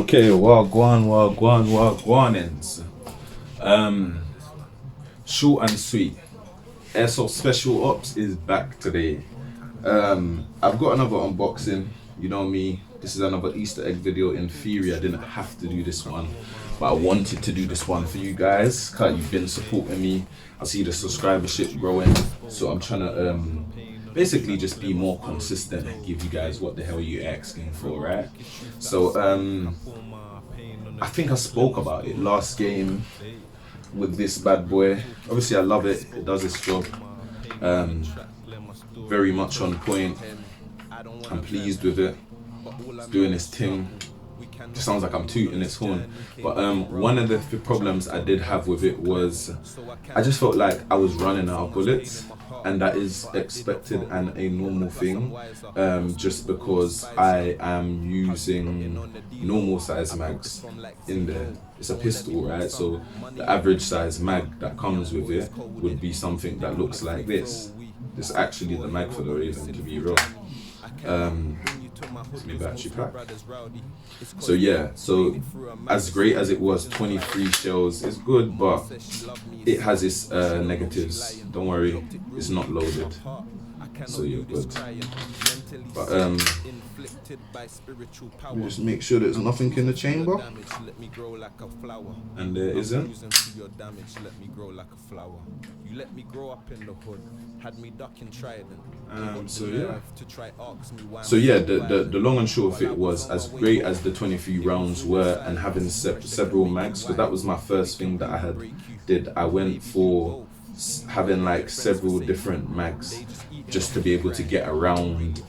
Okay, wagwanins. Short and sweet. Airsoft Special Ops is back today. I've got another unboxing. You know me, this is another Easter egg video. In theory, I didn't have to do this one, but I wanted to do this one for you guys because you've been supporting me. I see the subscribership growing, so I'm trying to basically just be more consistent and give you guys what the hell you're asking for, right? So I think I spoke about it last game with this bad boy. Obviously I love it, it does its job, very much on point. I'm pleased with it, it's doing its thing. Just sounds like I'm tooting its horn, but one of the problems I did have with it was I just felt like I was running out of bullets, and that is expected and a normal thing, just because I am using normal size mags in there. It's a pistol, right? So the average size mag that comes with it would be something that looks like this. This is actually the mag for the Raven, to be real. It's my battery pack. So yeah, so as great as it was, 23 shells is good, but it has its negatives. Don't worry, it's not loaded, so you're good. But we just make sure there's nothing in the chamber, and there isn't. So yeah, the long and short of it was, as great as the 23 rounds were and having several mags, because that was my first thing that I did. I went for having like several different mags just to be able to get around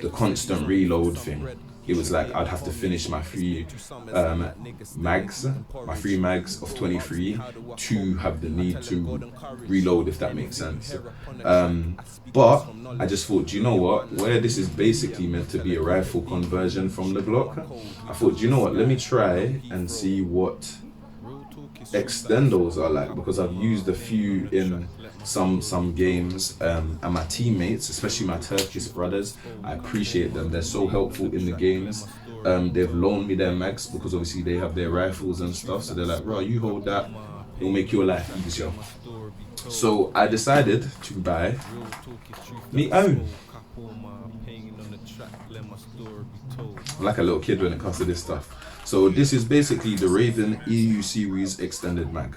the constant reload thing. It was like I'd have to finish my three mags of 23 to have the need to reload, if that makes sense. But I just thought, do you know what, where this is basically meant to be a rifle conversion from the Glock, I thought, do you know what, let me try and see what extendos are like, because I've used a few in some games, and my teammates, especially my Turkish brothers, I appreciate them. They're so helpful in the games. They've loaned me their mags because obviously they have their rifles and stuff, so they're like, bro, you hold that, it'll make your life easier. So I decided to buy me own. I'm like a little kid when it comes to this stuff. So this is basically the Raven EU series extended mag.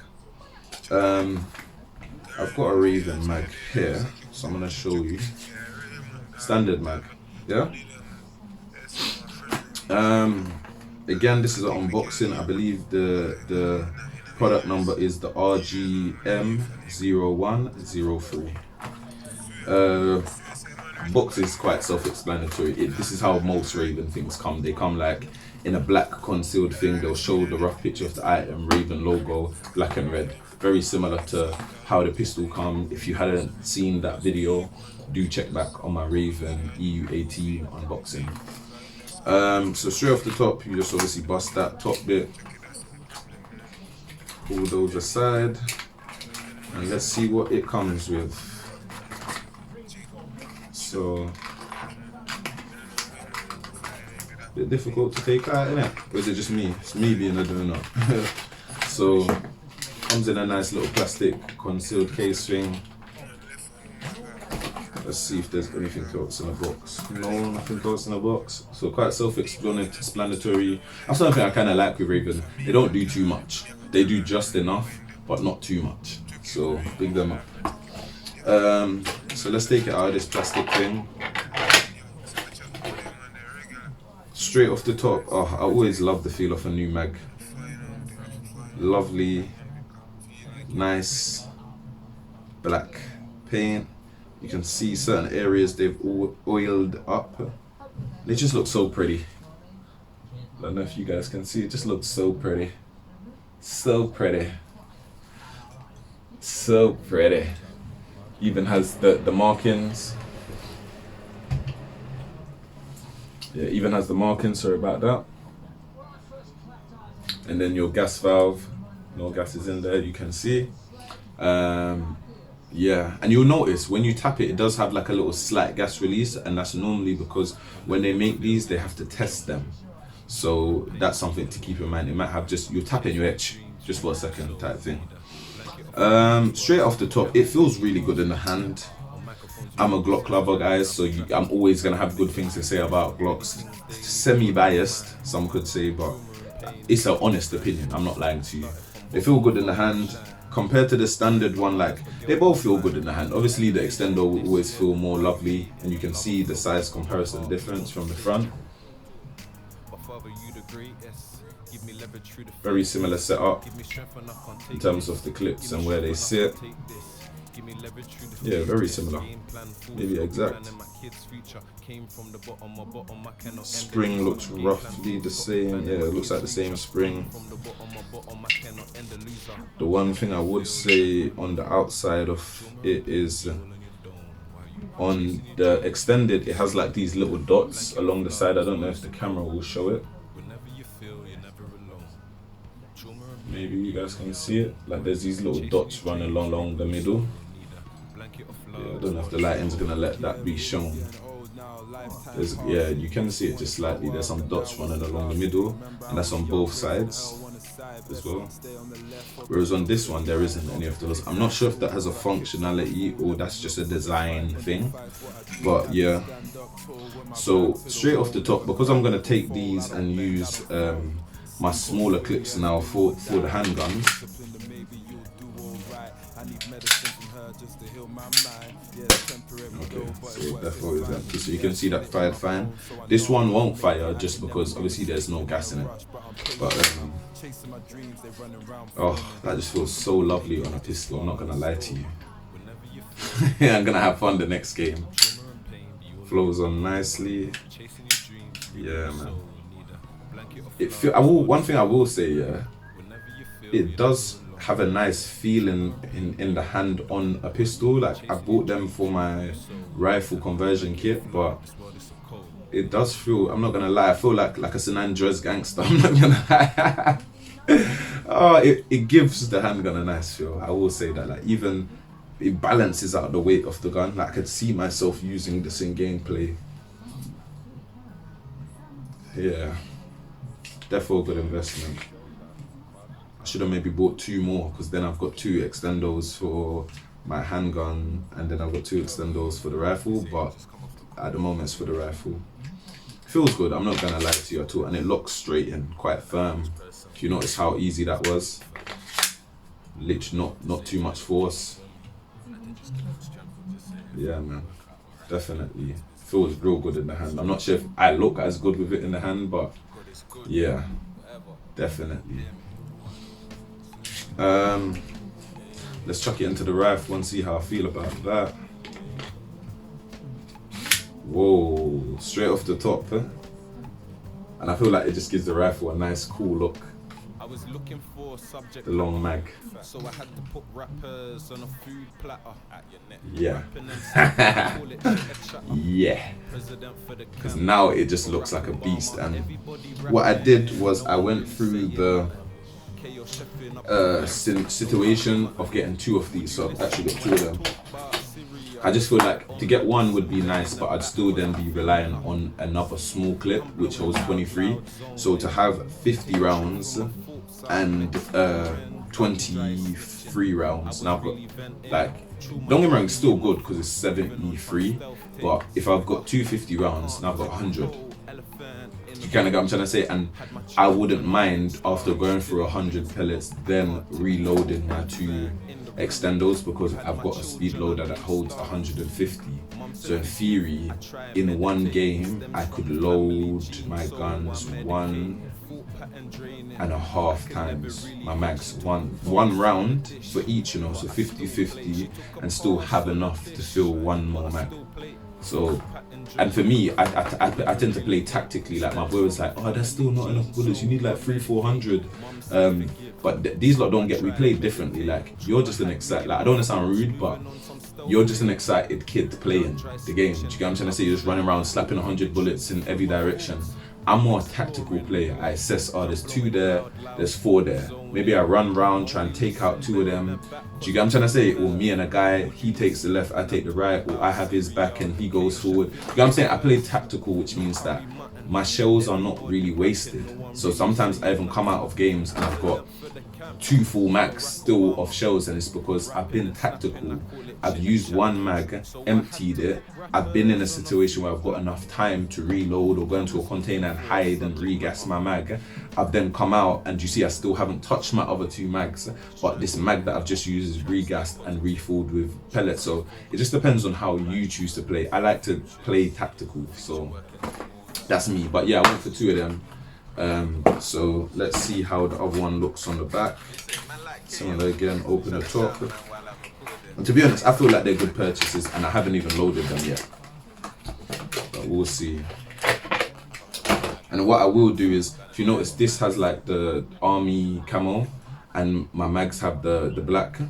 I've got a Raven mag here, so I'm gonna show you. Standard mag, yeah? Again, this is an unboxing. I believe the product number is the RGM0103. Box is quite self-explanatory. This is how most Raven things come. They come like in a black concealed thing. They'll show the rough picture of the item, Raven logo, black and red. Very similar to how the pistol come. If you hadn't seen that video, do check back on my Raven EU18 unboxing. So straight off the top, you just obviously bust that top bit, pull those aside, and let's see what it comes with. So, a bit difficult to take out, innit? Or is it just me? It's me being a donut. So, comes in a nice little plastic concealed case thing. Let's see if there's anything else in the box. No, nothing else in the box. So quite self-explanatory. That's something I kind of like with Raven. They don't do too much. They do just enough, but not too much. So big them up. So let's take it out of this plastic thing. Straight off the top, oh, I always love the feel of a new mag. Lovely, nice black paint. You can see certain areas they've oiled up. They just look so pretty. I don't know if you guys can see, it just looks so pretty. So pretty. So pretty. Even has the markings. Yeah, even has the markings, sorry about that. And then your gas valve, no gas is in there, you can see. Yeah, and you'll notice when you tap it, it does have like a little slight gas release, and that's normally because when they make these, they have to test them. So that's something to keep in mind. It might have just, you're tapping your edge just for a second type thing. Straight off the top, it feels really good in the hand. I'm a Glock lover, guys, so I'm always gonna have good things to say about Glocks. Semi-biased, some could say, but it's an honest opinion. I'm not lying to you. They feel good in the hand compared to the standard one. Like, they both feel good in the hand. Obviously, the extender will always feel more lovely, and you can see the size comparison difference from the front. Very similar setup in terms of the clips and where they sit. Yeah, very similar. Maybe exact. Spring looks roughly the same. Yeah, it looks like the same spring. The one thing I would say on the outside of it is on the extended, it has like these little dots along the side. I don't know if the camera will show it. Maybe you guys can see it. Like, there's these little dots running along the middle. Yeah, I don't know if the lighting's gonna let that be shown. Yeah, you can see it just slightly. There's some dots running along the middle, and that's on both sides as well. Whereas on this one, there isn't any of those. I'm not sure if that has a functionality or that's just a design thing, but yeah. So straight off the top, because I'm gonna take these and use my smaller clips now for the handguns. Okay, so therefore is empty. So you can see that fired fine. This one won't fire just because obviously there's no gas in it. But oh, that just feels so lovely on a pistol. I'm not gonna lie to you. I'm gonna have fun the next game. Flows on nicely. Yeah, man. One thing I will say, yeah, it does have a nice feeling in the hand on a pistol. Like, I bought them for my rifle conversion kit, but it does feel, I'm not gonna lie, I feel like a San Andreas gangster. I'm not gonna lie. Oh, it gives the handgun a nice feel. I will say that. Like, even it balances out the weight of the gun. Like, I could see myself using this in gameplay. Yeah, therefore a good investment. I should have maybe bought 2 more, because then I've got 2 extendos for my handgun, and then I've got 2 extendos for the rifle, but at the moment it's for the rifle. Feels good, I'm not gonna lie to you at all, and it locks straight in, quite firm. If you notice how easy that was, literally not too much force. Yeah, man, definitely. Feels real good in the hand. I'm not sure if I look as good with it in the hand, but yeah, definitely. Let's chuck it into the rifle and see how I feel about that. Whoa, straight off the top, eh? And I feel like it just gives the rifle a nice cool look. The long mag. So I had to put rappers on a food platter at your neck. Yeah. Yeah. Because now it just looks like a beast. And what I did was I went through the situation of getting 2 of these, so I've actually got 2 of them. I just feel like to get 1 would be nice, but I'd still then be relying on another small clip which holds 23. So to have 50 rounds and 23 rounds, now I've got, like, don't get me wrong, it's still good because it's 73, but if I've got 250 rounds, now I've got 100. You kind of get what I'm trying to say, and I wouldn't mind after going through 100 pellets then reloading my 2 extendos, because I've got a speed loader that holds 150. So in theory, in one game, I could load my guns 1.5 times my max, one round for each, you know, so 50-50, and still have enough to fill 1 more mag. So, and for me, I tend to play tactically. Like, my boy was like, oh, there's still not enough bullets, you need like 300-400. But these lot don't get, we play differently. Like, you're just an excited, like, I don't want to sound rude, but you're just an excited kid playing the game. Do you get what I'm trying to say? You're just running around slapping 100 bullets in every direction. I'm more a tactical player. I assess, oh, there's 2 there, there's 4 there. Maybe I run round, try and take out 2 of them. Do you get what I'm trying to say? Or me and a guy, he takes the left, I take the right, or I have his back and he goes forward. You know what I'm saying? I play tactical, which means that my shells are not really wasted. So sometimes I even come out of games and I've got 2 full mags still of shells, and it's because I've been tactical. I've used 1 mag, emptied it. I've been in a situation where I've got enough time to reload or go into a container and hide and regas my mag. I've then come out and you see I still haven't touched my other 2 mags, but this mag that I've just used is regassed and refilled with pellets. So it just depends on how you choose to play. I like to play tactical, so that's me. But yeah, I went for 2 of them. So let's see how the other one looks on the back. Similar again, open the top. And to be honest, I feel like they're good purchases and I haven't even loaded them yet. But we'll see. And what I will do is, if you notice, this has like the army camo and my mags have the black.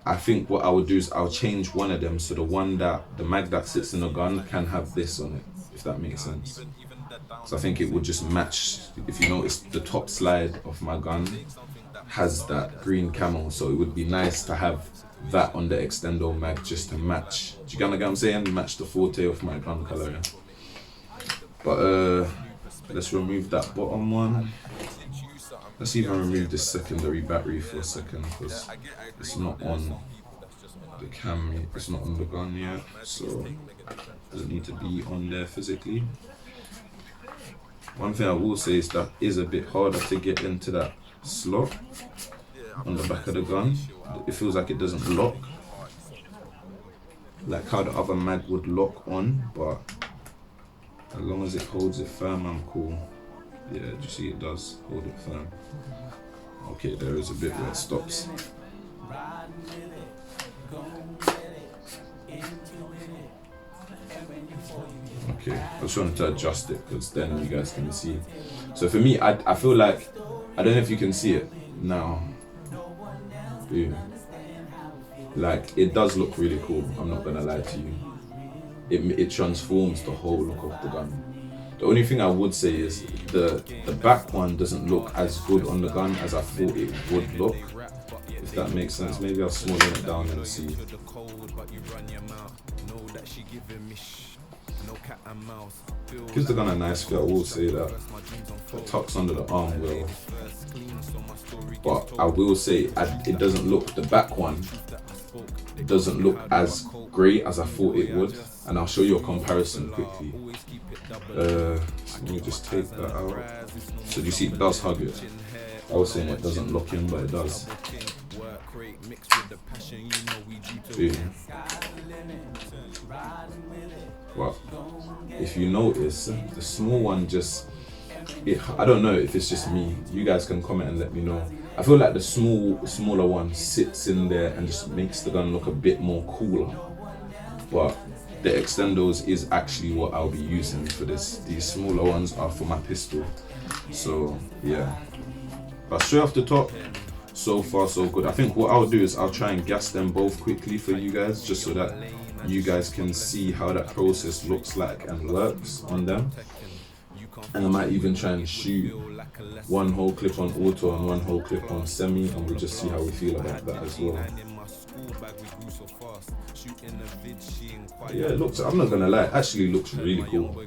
I think what I would do is I'll change one of them so the mag that sits in the gun can have this on it, if that makes sense. So I think it would just match. If you notice, the top slide of my gun has that green camo, so it would be nice to have that on the extendo mag just to match. Do you get what I'm saying? Match the forte of my gun color. Yeah? But let's remove that bottom one. Let's even remove this secondary battery for a second, because it's not on the cam, it's not on the gun yet, so it doesn't need to be on there physically. One thing I will say is that is a bit harder to get into that slot on the back of the gun. It feels like it doesn't lock, like how the other mag would lock on, but as long as it holds it firm, I'm cool. Yeah, you see it does hold it firm. Okay, there is a bit where it stops. Okay, I just wanted to adjust it because then you guys can see. So for me, I feel like, I don't know if you can see it now. Boom. Like, it does look really cool, I'm not gonna lie to you. It transforms the whole look of the gun. The only thing I would say is the back one doesn't look as good on the gun as I thought it would look, if that makes sense. Maybe I'll smaller it down and see. Gives the gun a nice feel, I will say that. It tucks under the arm well. But I will say it doesn't look, the back one, it doesn't look as great as I thought it would. And I'll show you a comparison quickly. So let me just take that out. So you see it does hug it. I was saying it doesn't lock in, but it does. Boom. Well, if you notice, the small one just, I don't know if it's just me. You guys can comment and let me know. I feel like the smaller one sits in there and just makes the gun look a bit more cooler. But the extendos is actually what I'll be using for this. These smaller ones are for my pistol. So yeah. But straight off the top, so far so good. I think what I'll do is I'll try and gas them both quickly for you guys, just so that you guys can see how that process looks like and works on them. And I might even try and shoot one whole clip on auto and one whole clip on semi, and we'll just see how we feel about that as well. But yeah, it looks, I'm not gonna lie, it actually looks really cool.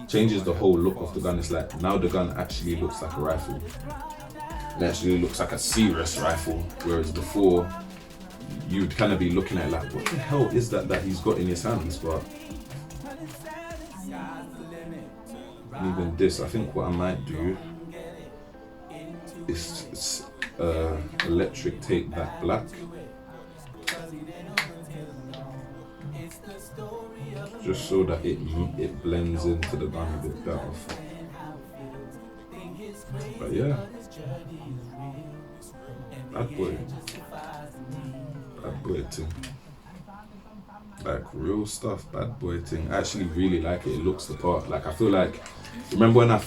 Changes the whole look of the gun. It's like, now the gun actually looks like a rifle. It actually looks like a serious rifle, whereas before, you'd kind of be looking at it like, what the hell is that he's got in his hands? But even this, I think what I might do is electric tape that black, just so that it blends into the gun a bit better. But yeah, bad boy thing, like real stuff, bad boy thing. I actually really like it. It looks the part. Like, I feel like, remember when I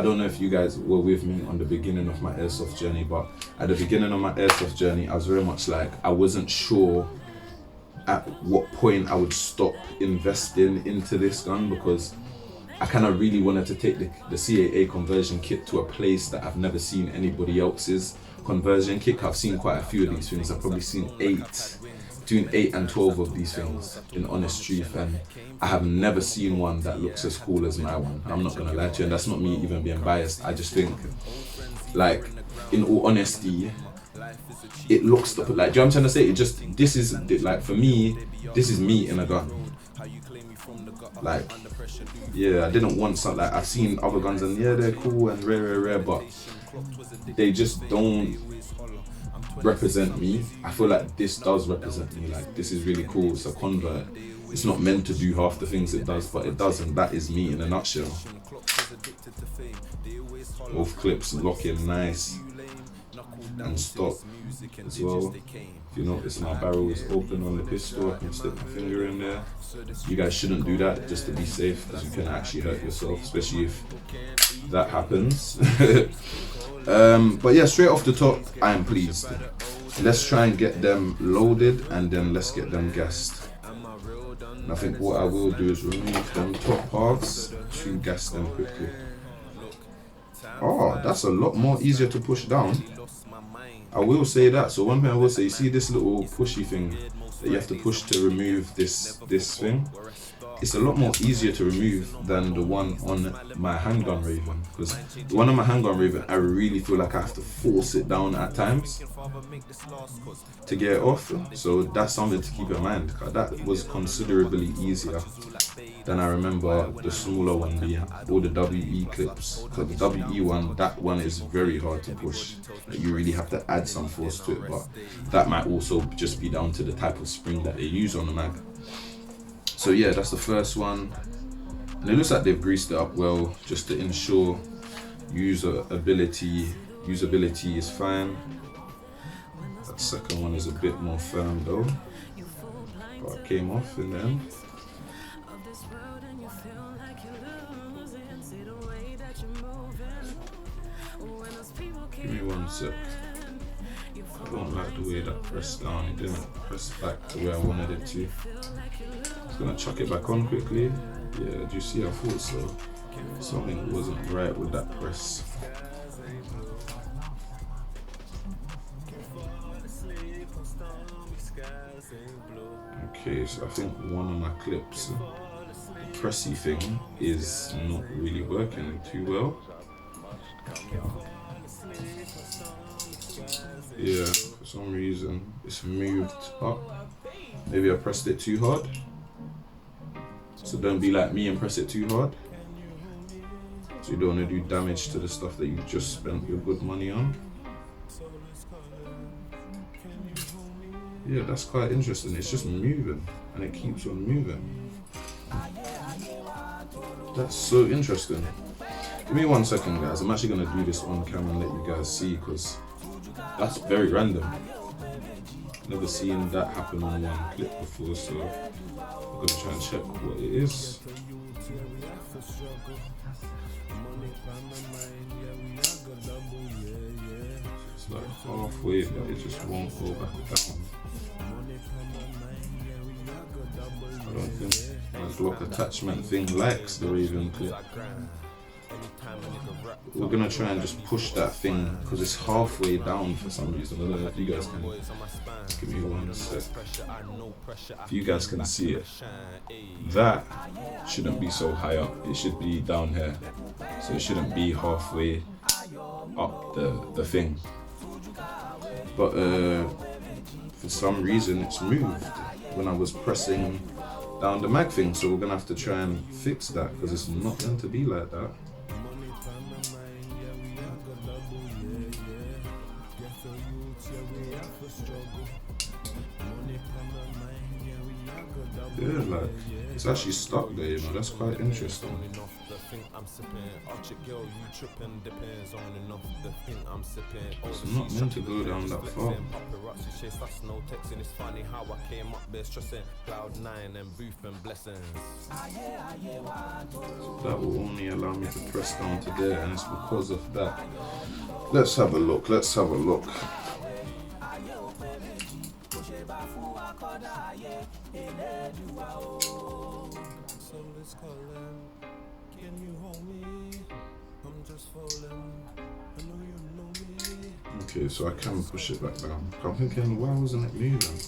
don't know if you guys were with me on the beginning of my airsoft journey, but at the beginning of my airsoft journey, I was very much like, I wasn't sure at what point I would stop investing into this gun, because I kind of really wanted to take the CAA conversion kit to a place that I've never seen anybody else's conversion kit. I've seen quite a few of these things. I've probably seen 8 between 8 and 12 of these things, in honest truth, and I have never seen one that looks as cool as my one. I'm not gonna lie to you, and that's not me even being biased. I just think, like, in all honesty, it looks like, do you know what I'm trying to say? It just, this is, like, for me, this is me in a gun. Like, yeah, I didn't want something, like, I've seen other guns and yeah, they're cool and rare, but they just don't represent me. I feel like this does represent me. Like, this is really cool. It's a convert. It's not meant to do half the things it does, but it does, and that is me in a nutshell. Both clips lock in nice and stop as well. If you notice, my barrel is open on the pistol. I can stick my finger in there. You guys shouldn't do that, just to be safe, because you can actually hurt yourself, especially if that happens. But yeah, straight off the top, I am pleased. Let's try and get them loaded, and then let's get them gassed. And I think what I will do is remove them top halves to gas them quickly. Oh, that's a lot more easier to push down. I will say that. So one thing I will say, you see this little pushy thing that you have to push to remove this thing? It's a lot more easier to remove than the one on my handgun Raven, because the one on my handgun Raven, I really feel like I have to force it down at times to get it off. So that's something to keep in mind. That was considerably easier than I remember the smaller one being, or the WE clips. Because the WE one, that one is very hard to push. You really have to add some force to it, but that might also just be down to the type of spring that they use on the mag. So yeah, that's the first one. And it looks like they've greased it up well, just to ensure usability is fine. That second one is a bit more firm though, but it came off in the end. Give me 1 sec. I don't like the way that pressed down. It didn't press back to where I wanted it to. Just gonna chuck it back on quickly. Yeah, do you see? I thought so. Something wasn't right with that press. Okay, so I think one of my clips, the pressy thing, is not really working too well. Yeah, for some reason it's moved up. Maybe I pressed it too hard. So don't be like me and press it too hard. So you don't want to do damage to the stuff that you've just spent your good money on. Yeah, that's quite interesting. It's just moving, and it keeps on moving. That's so interesting. Give me 1 second, guys. I'm actually going to do this on camera and let you guys see, because that's very random. Never seen that happen on one clip before, so I'm going to try and check what it is. It's like halfway, but it just won't go back down. I don't think my Glock attachment thing likes the Raven clip. We're gonna try and just push that thing, because it's halfway down for some reason. I don't know if you guys can. Give me 1 sec. If you guys can see it, that shouldn't be so high up. It should be down here. So it shouldn't be halfway up the thing. But for some reason it's moved when I was pressing down the mag thing. So we're gonna have to try and fix that, because it's not meant to be like that. Yeah, like, it's actually stuck there, you know, that's quite interesting. It's not meant to go down that far. That will only allow me to press down to there, and it's because of that. Let's have a look, let's have a look. Okay, so I can push it back down. I'm thinking, why wasn't it moving?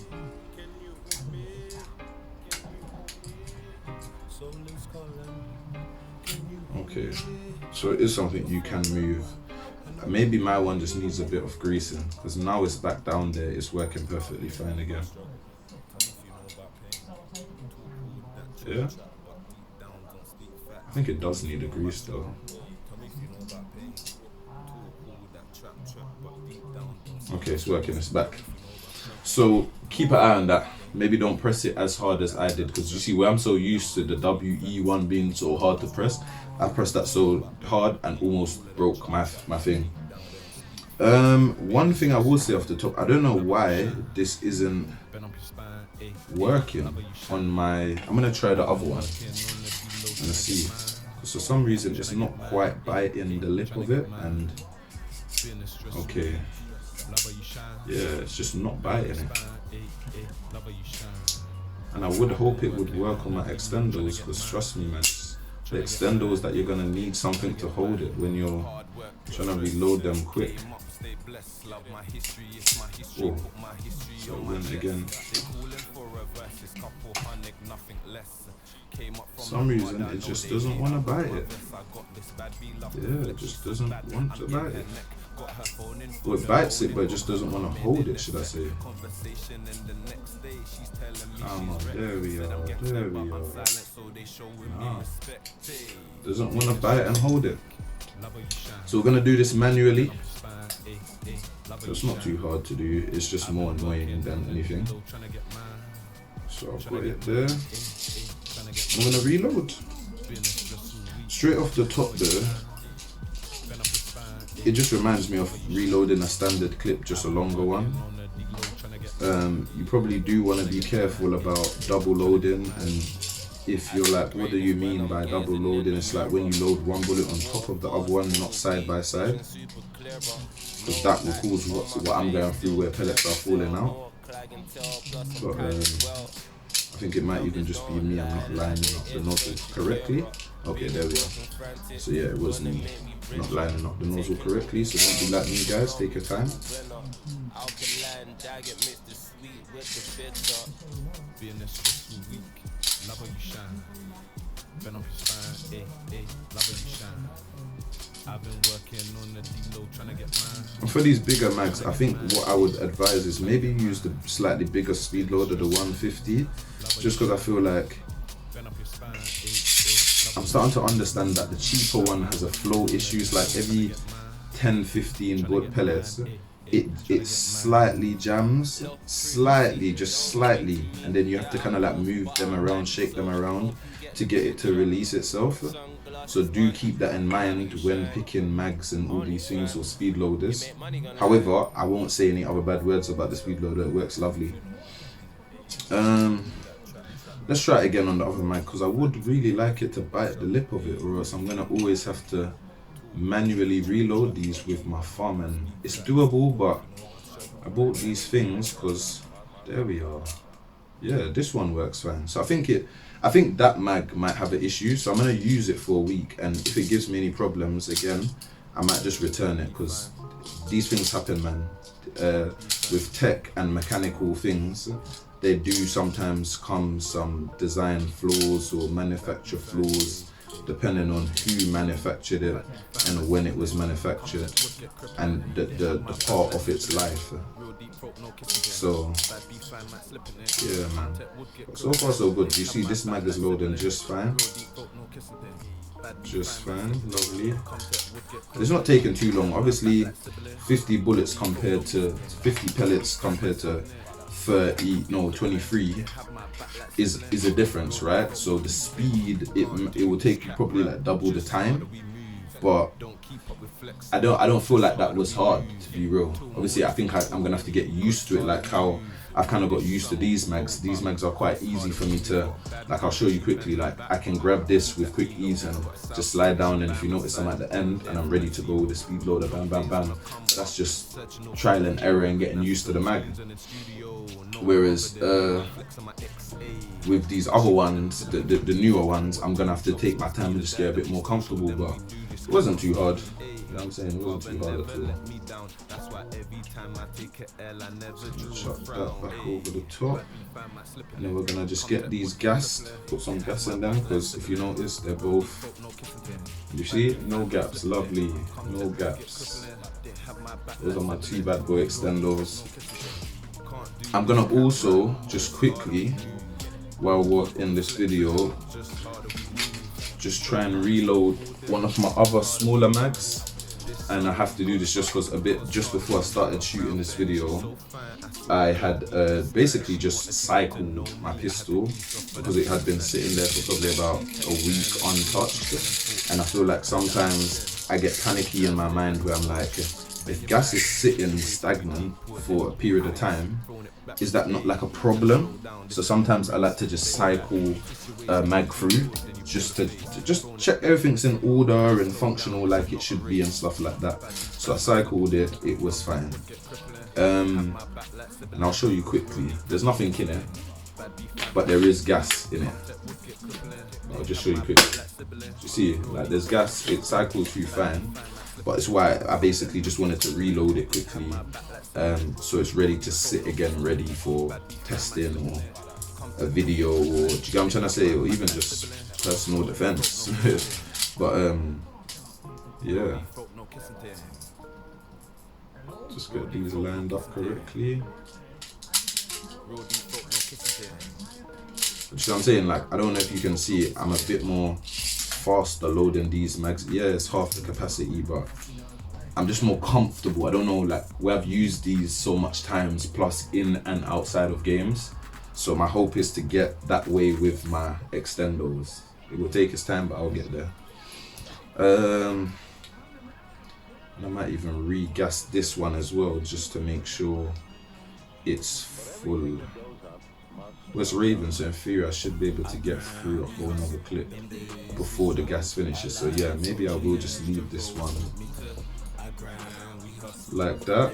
Okay, so it is something you can move. Maybe my one just needs a bit of greasing, because now it's back down there, it's working perfectly fine again. Yeah, I think it does need a grease though. Okay, it's working, it's back. So keep an eye on that. Maybe don't press it as hard as I did, because you see where I'm so used to the WE1 being so hard to press, I pressed that so hard and almost broke my thing. One thing I will say off the top, I don't know why this isn't working on my, I'm gonna try the other one and see, because for some reason it's not quite biting the lip of it, and okay, yeah, it's just not biting it. And I would hope it would work on my extendos, because trust me man, the extendos that you're gonna need something to hold it when you're trying to reload them quick. Oh, so it went again. For some reason it just doesn't want to bite it. Yeah, it just doesn't want to bite it. Well, it bites it, but it just doesn't want to hold it, should I say. Come on, there we are, there we are. Nah. Doesn't want to bite and hold it. So we're going to do this manually. So it's not too hard to do, it's just more annoying than anything. So I've got it there. I'm going to reload. Straight off the top there, it just reminds me of reloading a standard clip, just a longer one. You probably do want to be careful about double loading, and if you're like, what do you mean by double loading? It's like when you load one bullet on top of the other one, not side by side, because that will cause what I'm going through, where pellets are falling out. But I think it might even just be me, I'm not lining up the nozzle correctly. Okay, there we are. So yeah, it was me not lining up the nozzle correctly, so don't be like me guys, take your time. And for these bigger mags, I think what I would advise is maybe use the slightly bigger speed loader, the 150, just because I feel like I'm starting to understand that the cheaper one has a flow issues, like every 10-15 bullet pellets, it slightly jams, just slightly, and then you have to kind of like move them around, shake them around to get it to release itself. So do keep that in mind when picking mags and all these things, or speed loaders. However, I won't say any other bad words about the speed loader, it works lovely. Let's try it again on the other mag, because I would really like it to bite the lip of it, or else I'm gonna always have to manually reload these with my thumb, and it's doable, but I bought these things because there we are. Yeah, this one works fine. So I think that mag might have an issue, so I'm gonna use it for a week, and if it gives me any problems again, I might just return it, because these things happen, man. With tech and mechanical things, they do sometimes come some design flaws or manufacture flaws, depending on who manufactured it and when it was manufactured and the part of its life. So yeah man, so far so good. You see this mag is loading just fine. Just fine, lovely. It's not taking too long. Obviously 50 bullets compared to 50 pellets compared to 23 is a difference, right? So the speed, it will take you probably like double the time, but I don't feel like that was hard, to be real. Obviously I think I'm gonna have to get used to it, like how I've kind of got used to these mags. These mags are quite easy for me to, like I'll show you quickly, like I can grab this with quick ease and just slide down, and if you notice I'm at the end and I'm ready to go with the speed loader, bam bam bam. That's just trial and error and getting used to the mag. Whereas with these other ones, the newer ones, I'm gonna have to take my time and just get a bit more comfortable, but it wasn't too hard. It know what I'm saying? It wasn't too hard at all. Chuck that back over the top. And then we're gonna just get these gassed, put some gas in them, because if you notice, they're both, you see, no gaps, lovely, no gaps. Those are my two bad boy extendos. I'm gonna also, just quickly, while we're in this video, just try and reload one of my other smaller mags. And I have to do this just because just before I started shooting this video, I had basically just cycled my pistol because it had been sitting there for probably about a week untouched. And I feel like sometimes I get panicky in my mind where I'm like, if gas is sitting stagnant for a period of time, is that not like a problem? So sometimes I like to just cycle mag through just to just check everything's in order and functional like it should be and stuff like that. So I cycled it, it was fine. And I'll show you quickly. There's nothing in it, but there is gas in it. I'll just show you quickly. You see, like there's gas, it cycles through fine. But it's why I basically just wanted to reload it quickly, so it's ready to sit again, ready for testing or a video, or do you get what I'm trying to say, or even just personal defense. But yeah, just get these lined up correctly. You see what I'm saying? Like, I don't know if you can see it, I'm a bit more faster loading these mags. Yeah, it's half the capacity, but I'm just more comfortable. I don't know, like where I've used these so much times, plus in and outside of games. So my hope is to get that way with my extendos. It will take its time, but I'll get there. And I might even re-gas this one as well, just to make sure it's full. Well, it's Raven, so in theory I should be able to get through a whole nother clip before the gas finishes. So yeah, maybe I will just leave this one like that.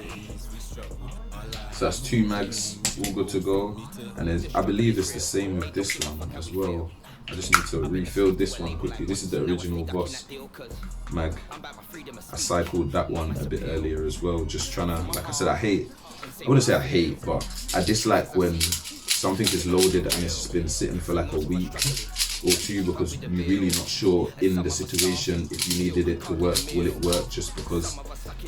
So that's two mags, all good to go. And I believe it's the same with this one as well. I just need to refill this one quickly. This is the original Voss mag. I cycled that one a bit earlier as well, just trying to, like I said, I wouldn't say I hate, but I dislike when something is loaded and it's been sitting for like a week or two because you're really not sure in the situation if you needed it to work, will it work, just because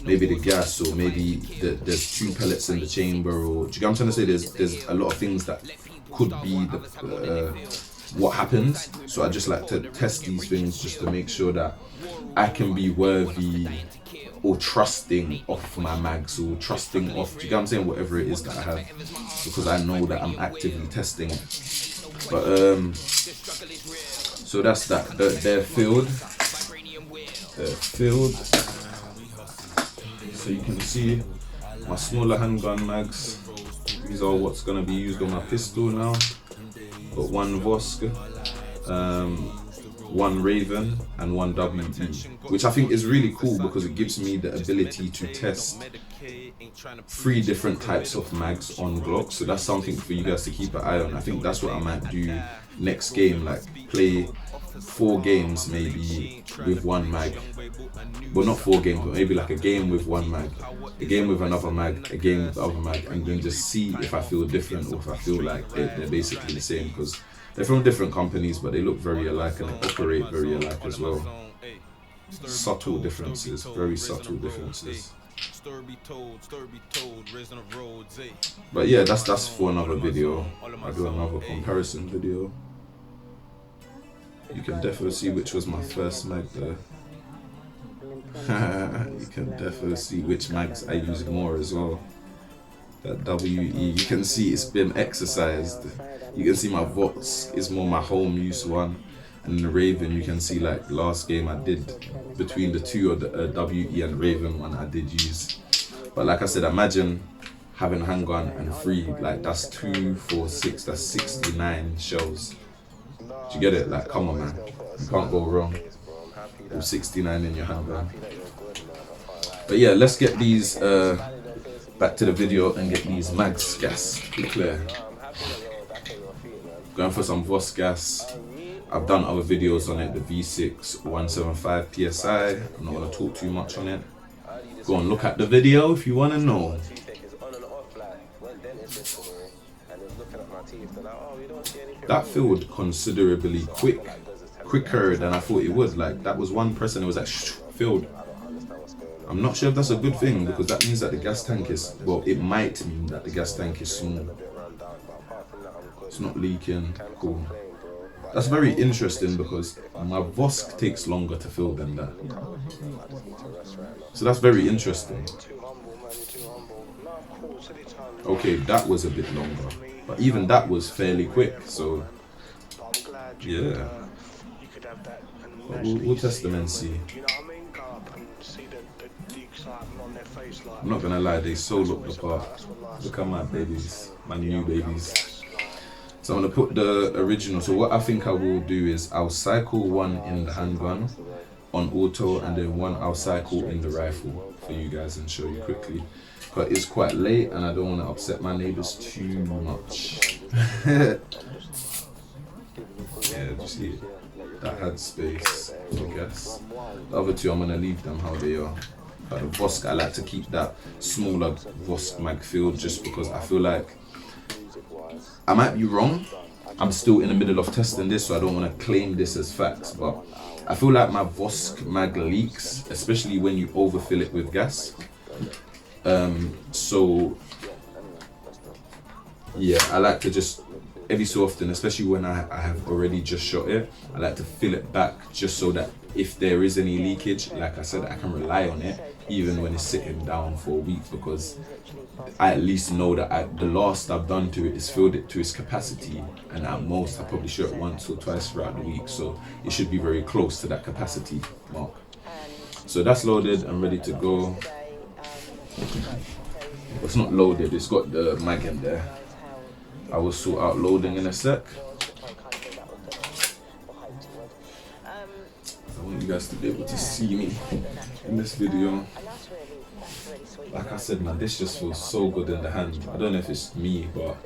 maybe the gas, or maybe there's two pellets in the chamber, or do you get what I'm trying to say? There's a lot of things that could be what happens. So I just like to test these things just to make sure that I can be worthy or trusting of my mags, or trusting of, do you get what I'm saying, whatever it is that I have, because I know that I'm actively testing it. But so that's that. They're filled. So you can see my smaller handgun mags. These are what's gonna be used on my pistol now. Got one Voss, one Raven and one WE, which I think is really cool because it gives me the ability to test 3 different types of mags on Glock. So that's something for you guys to keep an eye on. I think that's what I might do next game, like play 4 games maybe with one mag. Well, not 4 games, but maybe like a game with one mag, a game with another mag, a game with the other mag, and then just see if I feel different or if I feel like they're basically the same, because they're from different companies, but they look very alike and they operate very alike as well. Subtle differences, very subtle differences. But yeah, that's for another video. I'll do another comparison video. You can definitely see which was my first mag there. You can definitely see which mags I use more as well. That WE, you can see it's been exercised. You can see my Voss is more my home use one, and the Raven, you can see like last game I did between the two of the WE and Raven one I did use. But like I said, imagine having a handgun and 3, like that's 2, 4, 6, that's 69 shells. Do you get it? Like, come on man, you can't go wrong with 69 in your handgun. But yeah, let's get these back to the video and get these mags gas clear. Going for some Voss gas. I've done other videos on it, the V6 175 PSI. I'm not gonna talk too much on it. Go and look at the video if you wanna know. That filled considerably quicker than I thought it would. Like, that was one press and it was like filled. I'm not sure if that's a good thing, because that means that the gas tank is, well, it might mean that the gas tank is small. It's not leaking. Cool. That's very interesting, because my Vosk takes longer to fill than that. So that's very interesting. Okay, that was a bit longer, but even that was fairly quick, so yeah. But we'll test them and see. I'm not gonna lie, they so look the part. Look at my babies, my new babies. So I'm gonna put the original. So what I think I will do is I'll cycle one in the handgun on auto, and then one I'll cycle in the rifle for you guys and show you quickly. But it's quite late and I don't want to upset my neighbors too much. Yeah, you see it? That had space, I guess. The other two I'm gonna leave them how they are. But the Vosk, I like to keep that smaller Vosk mag filled, just because I feel like I might be wrong. I'm still in the middle of testing this, so I don't want to claim this as facts, but I feel like my Vosk mag leaks, especially when you overfill it with gas. So yeah, I like to just every so often, especially when I have already just shot it, I like to fill it back, just so that if there is any leakage, like I said, I can rely on it even when it's sitting down for a week, because I at least know that the last I've done to it is filled it to its capacity, and at most I probably shot it once or twice throughout the week, so it should be very close to that capacity mark. So that's loaded and ready to go. It's not loaded, it's got the mag in there. I will sort out loading in a sec. I want you guys to be able to see me in this video. Like I said, man, this just feels so good in the hand. I don't know if it's me, but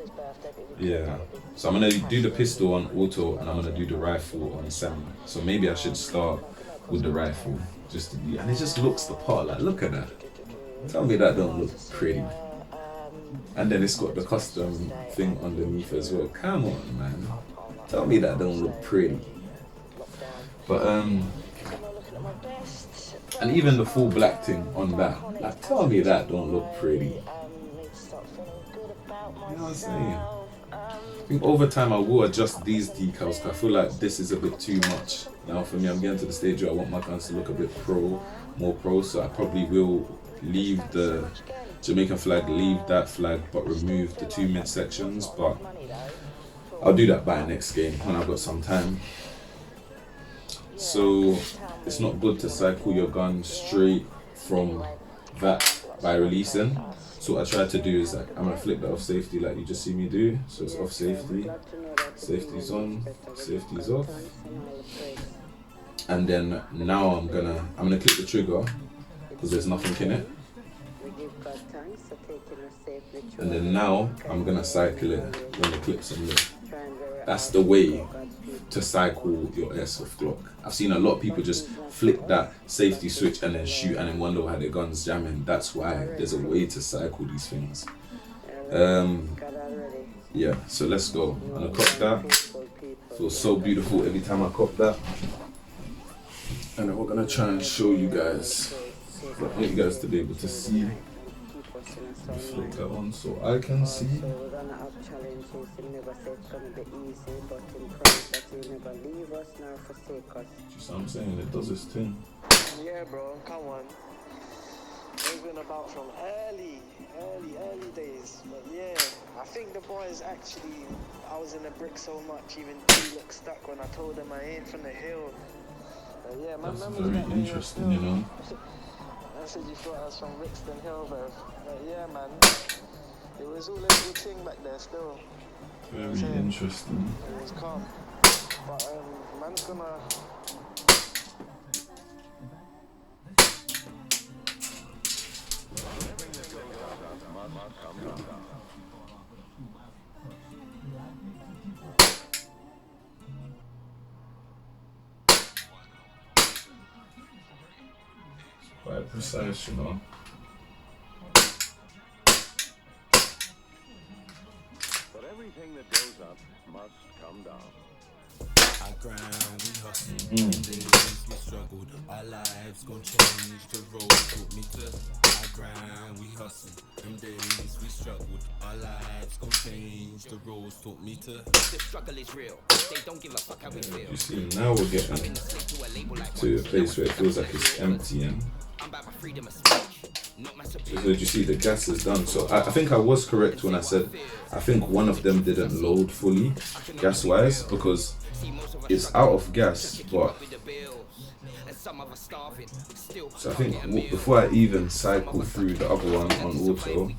yeah. So I'm gonna do the pistol on auto and I'm gonna do the rifle on semi. So maybe I should start with the rifle, just to be, and it just looks the part. Like, look at that. Tell me that don't look pretty. And then it's got the custom thing underneath as well. Come on, man. Tell me that don't look pretty. But and even the full black thing on that, like, tell me that don't look pretty. You know what I'm saying? I think over time I will adjust these decals, because I feel like this is a bit too much. Now for me, I'm getting to the stage where I want my guns to look a bit more pro, so I probably will leave the Jamaican flag, leave that flag, but remove the two mid sections. But I'll do that by next game when I've got some time. So it's not good to cycle your gun straight from that by releasing. So what I try to do is, like, I'm gonna flip that off safety like you just see me do. So it's off safety, safety's on, safety's off. And then now I'm gonna click the trigger because there's nothing in it. And then now I'm gonna cycle it when the clip's on there. That's the way to cycle your airsoft Glock. I've seen a lot of people just flick that safety switch and then shoot and then wonder why their gun's jamming. That's why there's a way to cycle these things. Yeah, so let's go. I'm gonna cop that. Feels so beautiful every time I cop that. And then we're gonna try and show you guys. I want you guys to be able to see. Flip that on so I can see. See what I'm saying? It does its thing. Yeah, bro, come on. It's been about from early days. But yeah, I think the boys actually, I was in the brick so much, even they looked stuck when I told them I ain't from the hill. But yeah, my that's memories very interesting, you know. I said you thought I was from Rixton Hill, bro. But yeah, man, it was all a little thing back there still. Very interesting. It was calm. But man's gonna... precise, you know. But everything that goes up must come down. I grind, we hustle. Days we struggled, our lives gon' change. The road took me to. I grind, we hustle. Them days we struggled, our lives gon' change. The roads taught me to. The struggle is real. They don't give a fuck how we feel. You see, now we're getting to a place where it feels like it's emptying. So did you see the gas is done? So I think I was correct when I said I think one of them didn't load fully gas wise, because it's out of gas, but so I think before I even cycle through the other one on auto,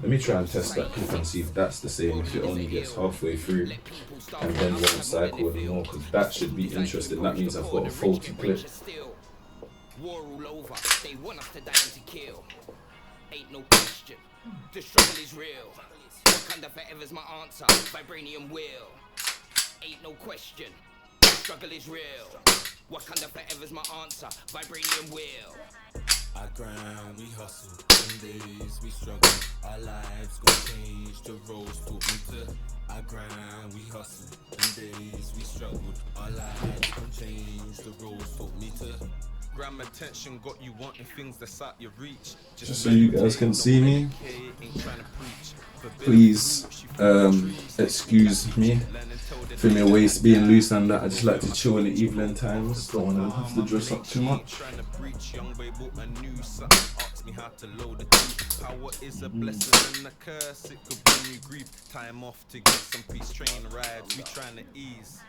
let me try and test that clip and see if that's the same, if it only gets halfway through and then won't cycle anymore, because that should be interesting. That means I've got a faulty clip. War all over, they want us to die and to kill. Ain't no question, the struggle is real. Wakanda forever's my answer, vibranium will. Ain't no question, the struggle is real. Wakanda forever's my answer, vibranium will. I grind, we hustle, some days we struggle. Our lives gon' change, the roads taught me to. I grind, we hustle, some days we struggled. Our lives gon' change, the roads taught me to. Gram attention got you wanting things that's out your reach. Just so you guys can see me, please excuse me for my waist being loose and that. I just like to chill in the evening times, don't want to have to dress up too much. Power is a blessing and a curse, it could bring you grief. Time off to get some peace, train rides, we trying to ease.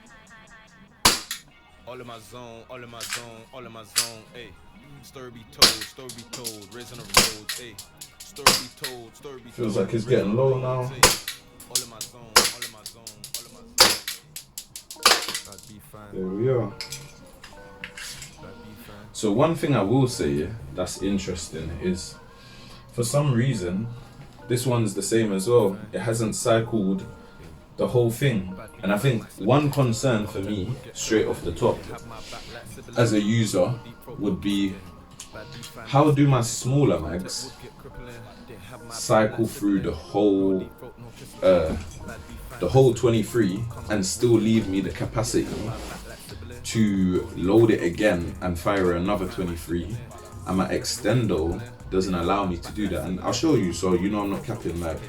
All in my zone, all in my zone, all in my zone, ayy. Story be told, raising the roads, ayy. Story be told, story be told. Feels like it's getting low now. All in my zone, all in my zone, all in my zone. That'd be fine. There we are. That'd be fine. So one thing I will say that's interesting is, for some reason, this one's the same as well. It hasn't cycled the whole thing. And I think one concern for me, straight off the top, as a user, would be how do my smaller mags cycle through the whole 23 and still leave me the capacity to load it again and fire another 23, and my extendo doesn't allow me to do that. And I'll show you, so you know I'm not capping. Like,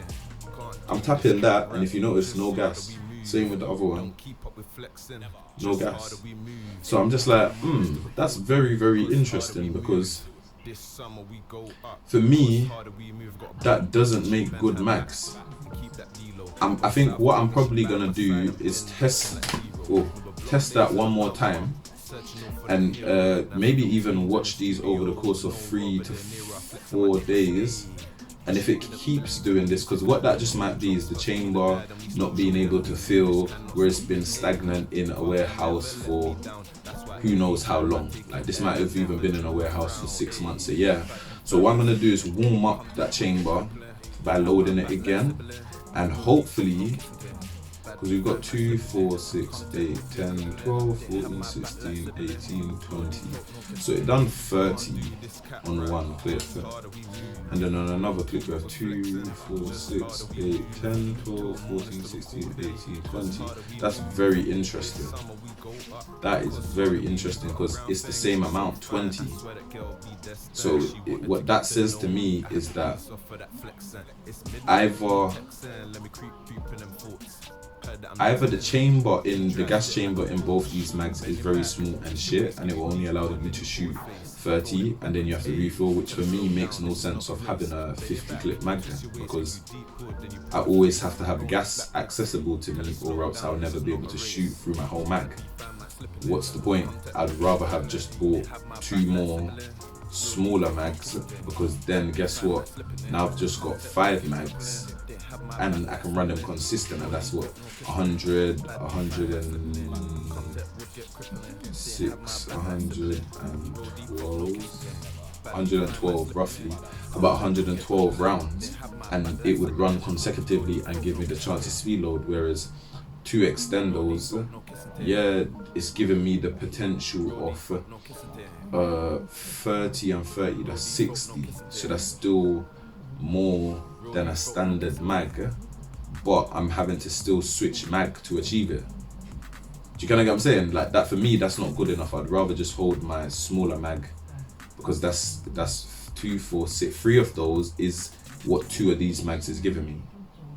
I'm tapping that, and if you notice, no gas. Same with the other one, no gas. So I'm just like, that's very, very interesting, because for me, that doesn't make good mags. I think what I'm probably gonna do is test that one more time, and maybe even watch these over the course of 3 to 4 days. And if it keeps doing this, because what that just might be is the chamber not being able to fill, where it's been stagnant in a warehouse for who knows how long. Like, this might have even been in a warehouse for 6 months, a year. So what I'm gonna do is warm up that chamber by loading it again, and hopefully, because we've got 2, 4, 6, 8, 10, 12, 14, 16, 18, 20. So it done 30 on one clip. And then on another clip we have 2, 4, 6, 8, 10, 12, 14, 16, 18, 20. That's very interesting. That is very interesting, because it's the same amount, 20. So what that says to me is that either the chamber in the gas chamber in both these mags is very small and shit, and it will only allow me to shoot 30, and then you have to refill, which for me makes no sense of having a 50 clip mag, because I always have to have gas accessible to me, or else I'll never be able to shoot through my whole mag. What's the point? I'd rather have just bought 2 more smaller mags, because then guess what? Now I've just got 5 mags and I can run them consistent, and that's what 100, 106, 112 roughly, about 112 rounds, and it would run consecutively and give me the chance to speed load. Whereas 2 extendos, yeah, it's giving me the potential of 30 and 30, that's 60. So that's still more than a standard mag, but I'm having to still switch mag to achieve it. Do you kind of get what I'm saying? Like that, for me, that's not good enough. I'd rather just hold my smaller mag, because that's 2, 4, 6. 3 of those is what 2 of these mags is giving me.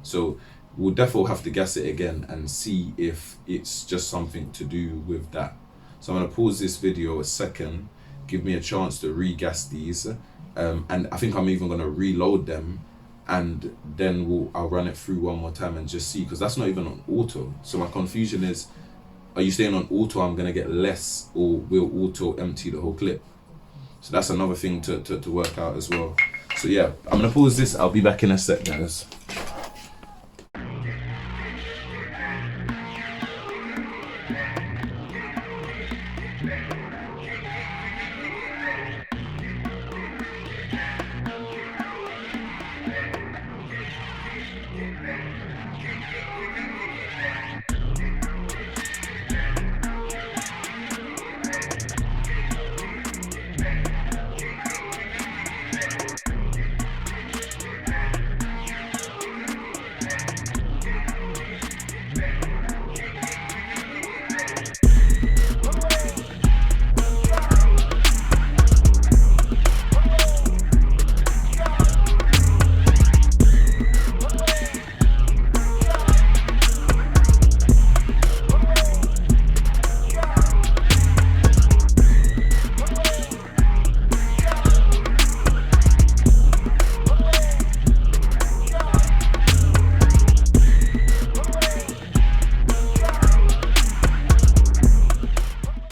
So we'll definitely have to gas it again and see if it's just something to do with that. So I'm gonna pause this video a second, give me a chance to re-gas these, and I think I'm even gonna reload them, and then I'll run it through one more time and just see, because that's not even on auto. So my confusion is, are you saying on auto I'm gonna get less, or will auto empty the whole clip? So that's another thing to work out as well. So yeah, I'm gonna pause this, I'll be back in a sec, guys.